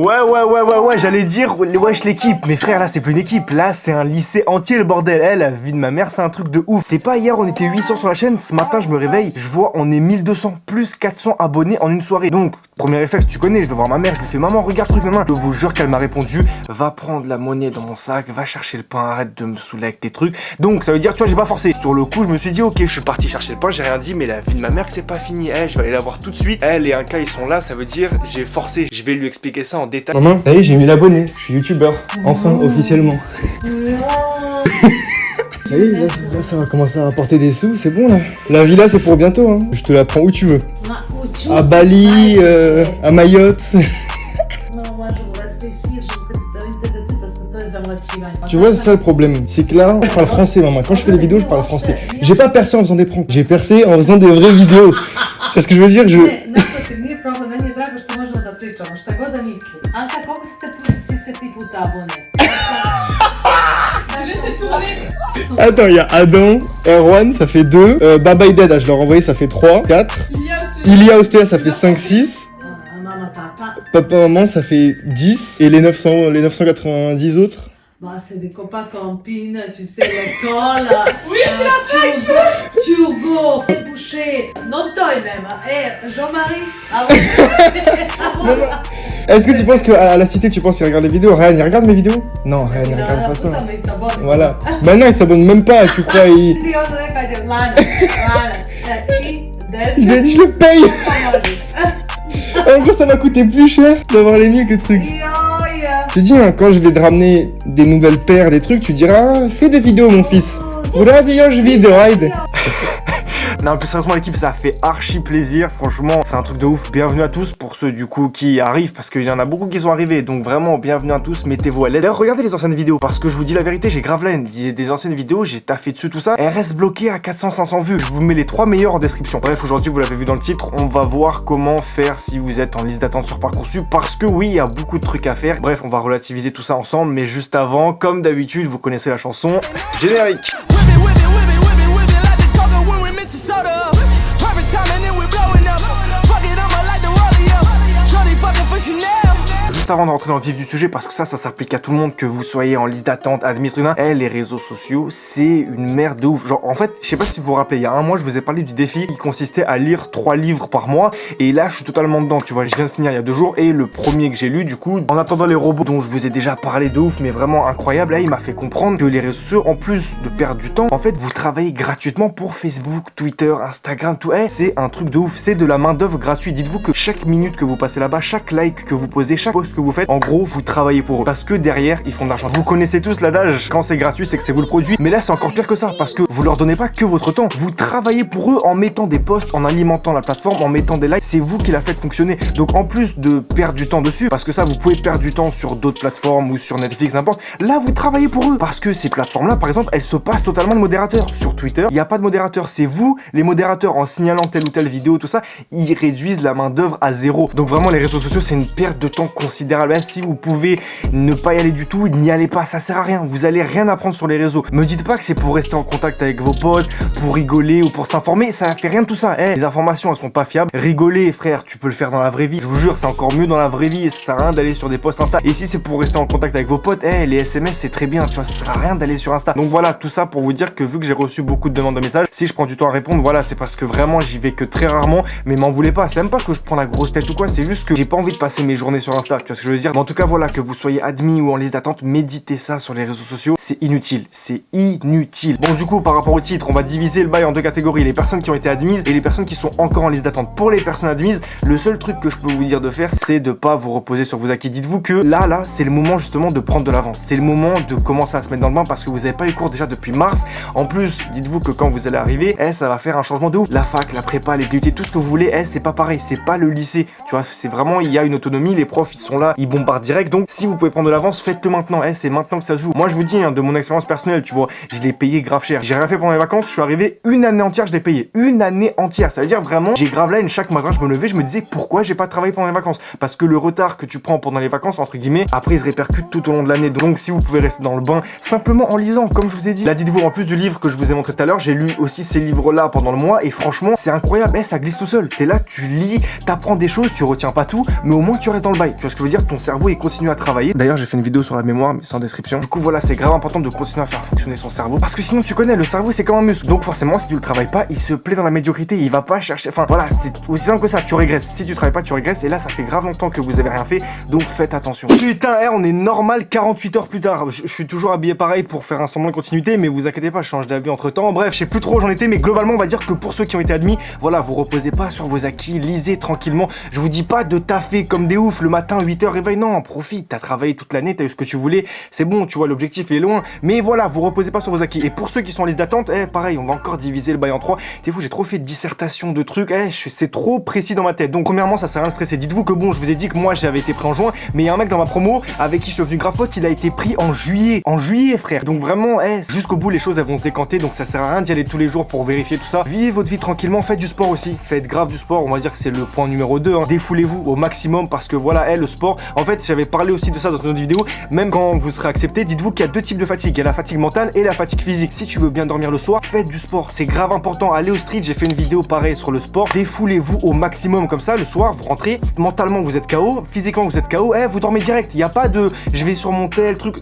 Ouais, j'allais dire, wesh l'équipe. Mais frère, là, c'est plus une équipe. Là, c'est un lycée entier, le bordel. La vie de ma mère, c'est un truc de ouf. C'est pas hier, on était 800 sur la chaîne. Ce matin, je me réveille, je vois, on est 1200, plus 400 abonnés en une soirée. Donc, premier réflexe, tu connais, je vais voir ma mère, je lui fais, maman, regarde truc de main. Je vous jure qu'elle m'a répondu, va prendre la monnaie dans mon sac, va chercher le pain, arrête de me saouler avec tes trucs. Donc, ça veut dire, tu vois, j'ai pas forcé. Sur le coup, je me suis dit, ok, je suis parti chercher le pain, j'ai rien dit, mais la vie de ma mère, c'est pas fini. Je vais aller la voir tout de suite. Elle et un cas, ils sont là, ça veut dire, j'ai forcé. Je vais lui expliquer ça en détail. Maman, ça y est, j'ai 1000 abonnés, je suis youtubeur, enfin, officiellement. Ça y est, là, ça va commencer à rapporter des sous, c'est bon là. La villa, c'est pour bientôt, hein. Je te la prends où tu veux. À Bali, à Mayotte. Tu vois, c'est ça le problème. C'est que là, je parle français, maman. Quand je fais les vidéos, je parle français. J'ai pas percé en faisant des pranks. J'ai percé en faisant des vraies vidéos. Tu vois ce que je veux dire? Attends, il y a Adam, Erwan, ça fait 2. Baba et Dada, je leur ai envoyé, ça fait 3, 4. Ilia Ostea, ça fait 5, 6. Papa, maman, ça fait 10. Et les 990 autres? Bah, c'est des copains copines, tu sais, l'école. Oui, Turgot, Boucher, Nontoy même. Et Jean-Marie. Ah ouais. Est-ce que tu penses qu'à la cité, tu penses qu'il regarde les vidéos? Ryan, il regarde mes vidéos? Non, Ryan, il regarde pas ça. Mais il s'abonne. Voilà. Bah non, il s'abonne même pas, tu crois, il a dit, je le paye. En gros, ça m'a coûté plus cher d'avoir les mieux que trucs. Je te dis, hein, quand je vais te ramener des nouvelles paires, des trucs, tu diras, fais des vidéos, mon fils. je vis de ride. Non, plus sérieusement l'équipe, ça fait archi plaisir, franchement, c'est un truc de ouf. Bienvenue à tous pour ceux du coup qui arrivent, parce qu'il y en a beaucoup qui sont arrivés, donc vraiment bienvenue à tous, mettez-vous à l'aise. D'ailleurs, regardez les anciennes vidéos, parce que je vous dis la vérité, j'ai grave la haine. Il y a des anciennes vidéos, j'ai taffé dessus tout ça, elles restent bloquées à 400-500 vues. Je vous mets les 3 meilleures en description. Bref, aujourd'hui, vous l'avez vu dans le titre, on va voir comment faire si vous êtes en liste d'attente sur Parcoursup, parce que oui, il y a beaucoup de trucs à faire. Bref, on va relativiser tout ça ensemble, mais juste avant, comme d'habitude, vous connaissez la chanson, générique. Juste avant de rentrer dans le vif du sujet, parce que ça s'applique à tout le monde, que vous soyez en liste d'attente, administrateur, les réseaux sociaux, c'est une merde de ouf. Genre, en fait, je sais pas si vous vous rappelez, il y a un mois, je vous ai parlé du défi qui consistait à lire 3 livres par mois, et là, je suis totalement dedans, tu vois, je viens de finir il y a 2 jours, et le premier que j'ai lu, du coup, en attendant les robots, dont je vous ai déjà parlé de ouf, mais vraiment incroyable, là, il m'a fait comprendre que les réseaux sociaux, en plus de perdre du temps, en fait, vous travaillez gratuitement pour Facebook, Twitter, Instagram, tout, c'est un truc de ouf, c'est de la main d'œuvre gratuite. Dites-vous que chaque minute que vous passez là-bas, chaque like que vous posez, chaque post que vous faites, en gros, vous travaillez pour eux. Parce que derrière, ils font de l'argent. Vous connaissez tous l'adage, quand c'est gratuit, c'est que c'est vous le produit. Mais là, c'est encore pire que ça, parce que vous leur donnez pas que votre temps. Vous travaillez pour eux en mettant des posts, en alimentant la plateforme, en mettant des likes. C'est vous qui la faites fonctionner. Donc, en plus de perdre du temps dessus, parce que ça, vous pouvez perdre du temps sur d'autres plateformes ou sur Netflix, n'importe. Là, vous travaillez pour eux. Parce que ces plateformes-là, par exemple, elles se passent totalement de modérateurs. Sur Twitter, il n'y a pas de modérateur. C'est vous, les modérateurs, en signalant telle ou telle vidéo, tout ça, ils réduisent la main d'œuvre à 0. Donc, vraiment, les réseaux sociaux, c'est une perte de temps considérable. Là, si vous pouvez ne pas y aller du tout, n'y allez pas, ça sert à rien, vous allez rien apprendre sur les réseaux. Me dites pas que c'est pour rester en contact avec vos potes, pour rigoler ou pour s'informer, ça fait rien de tout ça. Les informations, elles sont pas fiables. Rigoler, frère, tu peux le faire dans la vraie vie. Je vous jure, c'est encore mieux dans la vraie vie et ça sert à rien d'aller sur des posts Insta. Et si c'est pour rester en contact avec vos potes, les SMS, c'est très bien, tu vois, ça sert à rien d'aller sur Insta. Donc voilà, tout ça pour vous dire que vu que j'ai reçu beaucoup de demandes de messages, si je prends du temps à répondre, voilà, c'est parce que vraiment, j'y vais que très rarement, mais m'en voulez pas. C'est même pas que je prends la grosse tête ou quoi, c'est juste que j'ai pas envie de passer mes journées sur Insta, tu vois ce que je veux dire. Mais en tout cas, voilà, que vous soyez admis ou en liste d'attente, méditez ça sur les réseaux sociaux, c'est inutile, c'est inutile. Bon, du coup, par rapport au titre, on va diviser le bail en 2 catégories, les personnes qui ont été admises et les personnes qui sont encore en liste d'attente. Pour les personnes admises, le seul truc que je peux vous dire de faire, c'est de pas vous reposer sur vos acquis. Dites-vous que là, c'est le moment justement de prendre de l'avance, c'est le moment de commencer à se mettre dans le bain parce que vous avez pas eu cours déjà depuis mars. En plus, dites-vous que quand vous allez arriver, ça va faire un changement de ouf. La fac, la prépa, les DUT, tout ce que vous voulez, c'est pas pareil, c'est pas le lycée, tu vois, c'est vraiment, il y a une autonomie, les profs, ils sont là, ils bombardent direct, donc si vous pouvez prendre de l'avance, faites-le maintenant, c'est maintenant que ça se joue. Moi, je vous dis, de mon expérience personnelle, tu vois, je l'ai payé grave cher. J'ai rien fait pendant les vacances, je suis arrivé une année entière, je l'ai payé. Une année entière, ça veut dire vraiment, j'ai grave la haine. Chaque matin, je me levais, je me disais, pourquoi j'ai pas travaillé pendant les vacances? Parce que le retard que tu prends pendant les vacances, entre guillemets, après, il se répercute tout au long de l'année. Donc, si vous pouvez rester dans le bain, simplement en lisant, comme je vous ai dit. Là, dites-vous, en plus du livre que je vous ai montré tout à l'heure, j'ai lu aussi ces livres-là pendant le mois, et franchement, c'est incroyable, ça glisse tout seul. T'es là, tu lis, t'apprends des choses, tu retiens pas tout, mais au moins, tu restes dans le bail. Tu vois ce que je veux dire ton cerveau il continue à travailler. D'ailleurs j'ai fait une vidéo sur la mémoire mais sans description. Du coup voilà, c'est grave important de continuer à faire fonctionner son cerveau parce que sinon tu connais, le cerveau c'est comme un muscle. Donc forcément si tu le travailles pas, il se plaît dans la médiocrité, il va pas chercher, enfin voilà, c'est aussi simple que ça, tu régresses. Si tu travailles pas, tu régresses et là ça fait grave longtemps que vous avez rien fait, donc faites attention. Putain, on est normal 48 heures plus tard. Je suis toujours habillé pareil pour faire un semblant de continuité, mais vous inquiétez pas, je change d'habit entre temps. Bref, je sais plus trop où j'en étais, mais globalement on va dire que pour ceux qui ont été admis, voilà, vous reposez pas sur vos acquis, lisez tranquillement. Je vous dis pas de taffer comme des oufs le matin 8h réveil, non, profite, t'as travaillé toute l'année, t'as eu ce que tu voulais, c'est bon, tu vois, l'objectif il est loin, mais voilà, vous reposez pas sur vos acquis. Et pour ceux qui sont en liste d'attente, pareil, on va encore diviser le bail en 3. T'es fou, j'ai trop fait de dissertation de trucs, c'est trop précis dans ma tête. Donc premièrement, ça sert à rien de stresser. Dites-vous que bon, je vous ai dit que moi j'avais été pris en juin, mais il y a un mec dans ma promo avec qui je suis devenu grave pote, il a été pris en juillet. En juillet, frère. Donc vraiment, jusqu'au bout, les choses elles vont se décanter, donc ça sert à rien d'y aller tous les jours pour vérifier tout ça. Vivez votre vie tranquillement, faites du sport aussi. Faites grave du sport, on va dire que c'est le point numéro 2. Défoulez-vous au maximum parce que voilà, le sport. En fait, j'avais parlé aussi de ça dans une autre vidéo. Même quand vous serez accepté, dites-vous qu'il y a deux types de fatigue. Il y a la fatigue mentale et la fatigue physique. Si tu veux bien dormir le soir, faites du sport. C'est grave important. Allez au street, j'ai fait une vidéo pareil sur le sport. Défoulez-vous au maximum comme ça. Le soir, vous rentrez, mentalement vous êtes KO, physiquement vous êtes KO, vous dormez direct. Il n'y a pas de je vais sur mon tel truc.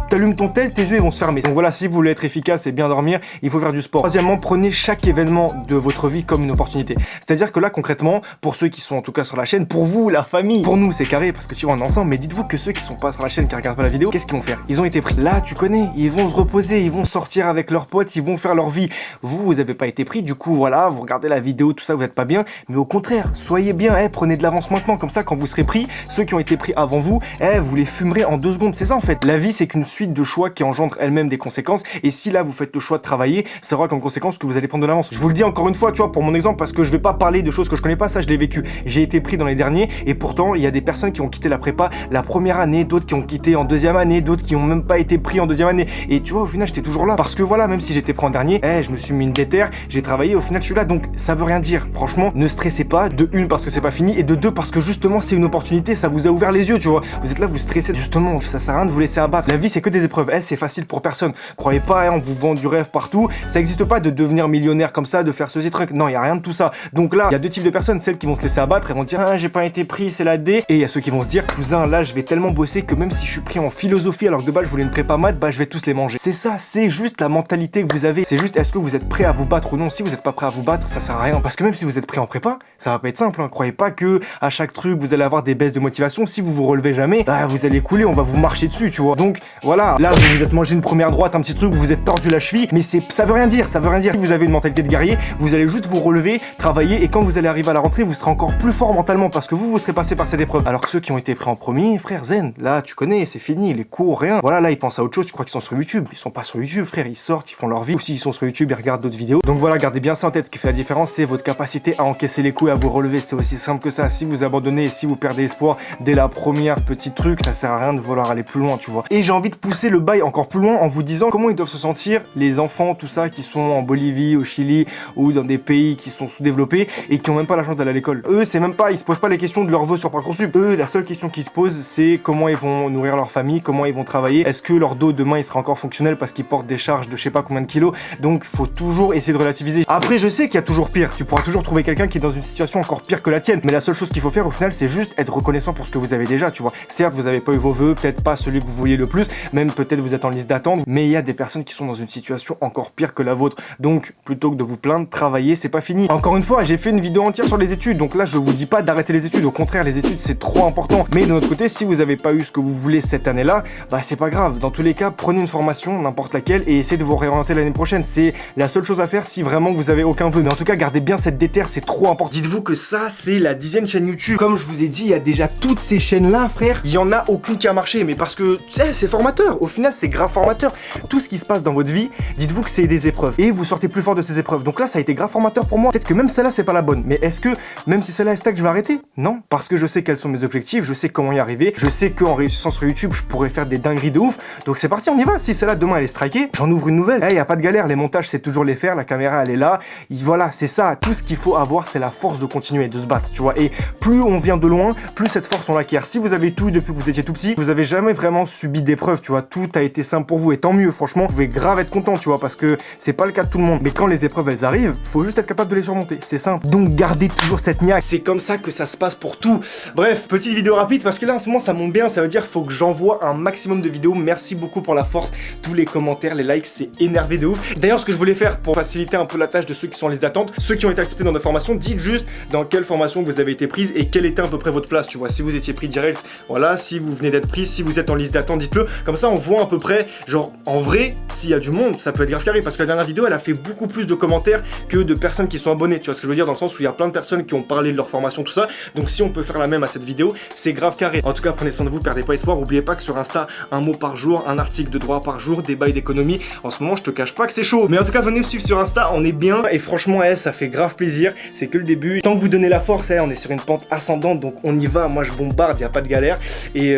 T'allumes ton tel, tes yeux ils vont se fermer. Donc voilà, si vous voulez être efficace et bien dormir, il faut faire du sport. Troisièmement, prenez chaque événement de votre vie comme une opportunité. C'est-à-dire que là, concrètement, pour ceux qui sont en tout cas sur la chaîne, pour vous, la famille, pour nous, c'est carré parce que tu vois, on est ensemble. Mais dites-vous que ceux qui sont pas sur la chaîne, qui regardent pas la vidéo, qu'est-ce qu'ils vont faire? Ils ont été pris. Là, tu connais, ils vont se reposer, ils vont sortir avec leurs potes, ils vont faire leur vie. Vous avez pas été pris. Du coup, voilà, vous regardez la vidéo, tout ça, vous êtes pas bien. Mais au contraire, soyez bien. Prenez de l'avance maintenant. Comme ça, quand vous serez pris, ceux qui ont été pris avant vous, vous les fumerez en 2 secondes. C'est ça en fait. La vie, c'est qu'une suite de choix qui engendre elle-même des conséquences. Et si là, vous faites le choix de travailler, ça aura comme conséquence que vous allez prendre de l'avance. Je vous le dis encore une fois, tu vois, pour mon exemple, parce que je vais pas parler de choses que je connais pas, ça je l'ai vécu. J'ai été pris dans les derniers et pourtant, il y a des personnes qui ont quitté la prépa la première année, d'autres qui ont quitté en 2e année, d'autres qui ont même pas été pris en 2e année. Et tu vois, au final, j'étais toujours là. Parce que voilà, même si j'étais pris en dernier, je me suis mis une déterre, j'ai travaillé, au final, je suis là. Donc, ça veut rien dire. Franchement, ne stressez pas. De une, parce que c'est pas fini. Et de deux, parce que justement, c'est une opportunité. Ça vous a ouvert les yeux, tu vois. Vous êtes là, vous stressez. Justement, ça sert à rien de vous laisser abattre. La vie, c'est que des épreuves. C'est facile pour personne. Croyez pas, on vous vend du rêve partout. Ça existe pas de devenir millionnaire comme ça, de faire ceci, truc. Non, il y a rien de tout ça. Donc là, il y a deux types de personnes. Celles qui vont se laisser abattre et vont dire, j'ai pas été pris, c'est la D. Et il y a ceux qui vont se dire, cousin, là, je vais tellement bosser que même si je suis pris en philosophie alors que de base je voulais une prépa maths, je vais tous les manger. C'est ça, c'est juste la mentalité que vous avez. C'est juste, est-ce que vous êtes prêt à vous battre ou non? Si vous êtes pas prêt à vous battre, ça sert à rien. Parce que même si vous êtes pris en prépa, ça va pas être simple. Croyez pas que à chaque truc vous allez avoir des baisses de motivation. Si vous vous relevez jamais, vous allez couler, on va vous marcher dessus, tu vois. Donc voilà, là vous vous êtes mangé une première droite, un petit truc, vous vous êtes tordu la cheville, mais ça veut rien dire, ça veut rien dire. Si vous avez une mentalité de guerrier, vous allez juste vous relever, travailler, et quand vous allez arriver à la rentrée, vous serez encore plus fort mentalement parce que vous serez passé par cette épreuve. Alors que ceux qui ont été pris en premier, frère Zen, là tu connais, c'est fini, les cours, rien. Voilà, là ils pensent à autre chose, tu crois qu'ils sont sur YouTube. Ils sont pas sur YouTube, frère, ils sortent, ils font leur vie. Ou s'ils sont sur YouTube, ils regardent d'autres vidéos. Donc voilà, gardez bien ça en tête. Ce qui fait la différence, c'est votre capacité à encaisser les coups et à vous relever. C'est aussi simple que ça. Si vous abandonnez, si vous perdez espoir dès la première petite truc, ça sert à rien de vouloir aller plus loin, tu vois. Et j'ai envie de pousser le bail encore plus loin en vous disant comment ils doivent se sentir les enfants, tout ça, qui sont en Bolivie, au Chili ou dans des pays qui sont sous-développés et qui ont même pas la chance d'aller à l'école. Eux, c'est même pas, ils se posent pas les questions de leur vœu sur Parcoursup. Eux, la seule question qu'ils se posent, c'est comment ils vont nourrir leur famille, comment ils vont travailler, est-ce que leur dos demain il sera encore fonctionnel parce qu'ils portent des charges de je sais pas combien de kilos. Donc faut toujours essayer de relativiser. Après, je sais qu'il y a toujours pire. Tu pourras toujours trouver quelqu'un qui est dans une situation encore pire que la tienne. Mais la seule chose qu'il faut faire au final, c'est juste être reconnaissant pour ce que vous avez déjà, tu vois. Certes, vous avez pas eu vos vœux, peut-être pas celui que vous vouliez le plus, même peut-être vous êtes en liste d'attente, mais il y a des personnes qui sont dans une situation encore pire que la vôtre. Donc plutôt que de vous plaindre, travaillez, c'est pas fini. Encore une fois, j'ai fait une vidéo entière sur les études, donc là je vous dis pas d'arrêter les études, au contraire, les études c'est trop important. Mais de notre côté, si vous avez pas eu ce que vous voulez cette année-là, c'est pas grave. Dans tous les cas, prenez une formation, n'importe laquelle, et essayez de vous réorienter l'année prochaine. C'est la seule chose à faire si vraiment vous avez aucun vœu. Mais en tout cas, gardez bien cette déterre, c'est trop important. Dites-vous que ça, c'est la 10e chaîne YouTube. Comme je vous ai dit, il y a déjà toutes ces chaînes-là, frère. Il y en a aucune qui a marché, mais parce que, tu sais, c'est formateur. Au final, c'est grave formateur. Tout ce qui se passe dans votre vie, dites-vous que c'est des épreuves. Et vous sortez plus fort de ces épreuves. Donc là, ça a été grave formateur pour moi. Peut-être que même celle-là, c'est pas la bonne. Mais est-ce que, même si celle-là est stack, je vais arrêter? Non. Parce que je sais quels sont mes objectifs, je sais comment y arriver. Je sais qu'en réussissant sur YouTube, je pourrais faire des dingueries de ouf. Donc c'est parti, on y va. Si celle-là, demain, elle est strikée, j'en ouvre une nouvelle. Y a pas de galère. Les montages, c'est toujours les faire. La caméra, elle est là. Voilà, c'est ça. Tout ce qu'il faut avoir, c'est la force de continuer, de se battre, tu vois. Et plus on vient de loin, plus cette force, on l'acquiert. Si vous avez tout depuis que vous étiez tout petit, vous avez jamais vraiment subi d'épreuves, tu vois. Tout a été simple pour vous. Et tant mieux, franchement, vous pouvez grave être content, tu vois, parce que c'est pas le cas de tout le monde. Mais quand les épreuves, elles arrivent, faut juste être capable de les surmonter. C'est simple. Donc, gardez toujours cette niaque. C'est comme ça que ça se passe pour tout. Bref, petite vidéo rapide parce que là en ce moment ça monte bien, ça veut dire faut que j'envoie un maximum de vidéos. Merci beaucoup pour la force, tous les commentaires, les likes, c'est énervé de ouf. D'ailleurs ce que je voulais faire pour faciliter un peu la tâche de ceux qui sont en liste d'attente, ceux qui ont été acceptés dans nos formations, dites juste dans quelle formation vous avez été prise et quelle était à peu près votre place, tu vois, si vous étiez pris direct, voilà, si vous venez d'être pris, si vous êtes en liste d'attente, dites-le, comme ça on voit à peu près, genre en vrai, s'il y a du monde, ça peut être grave carré, parce que la dernière vidéo elle a fait beaucoup plus de commentaires que de personnes qui sont abonnées, tu vois ce que je veux dire, dans le sens où il y a plein de personnes qui ont parlé de leur formation, tout ça, donc si on peut faire la même à cette vidéo, c'est grave carré. En tout cas, prenez soin de vous, perdez pas espoir, oubliez pas que sur Insta, un mot par jour, un article de droit par jour, des bails d'économie, en ce moment je te cache pas que c'est chaud, mais en tout cas venez me suivre sur Insta, on est bien, et franchement ça fait grave plaisir, c'est que le début, tant que vous donnez la force, on est sur une pente ascendante, donc on y va, moi je bombarde, y a pas de galère, et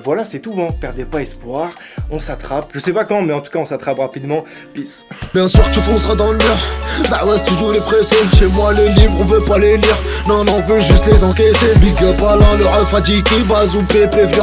voilà c'est tout, hein. Perdez pas espoir, on s'attrape, je sais pas quand, mais en tout cas on s'attrape rapidement, peace. Bien sûr que tu fonceras dans le mur, Dawas toujours les pressés. Chez moi les livres on veut pas les lire, non on veut juste les encaisser. Big up Alain, le ref a dit qui bazou pépé, vieux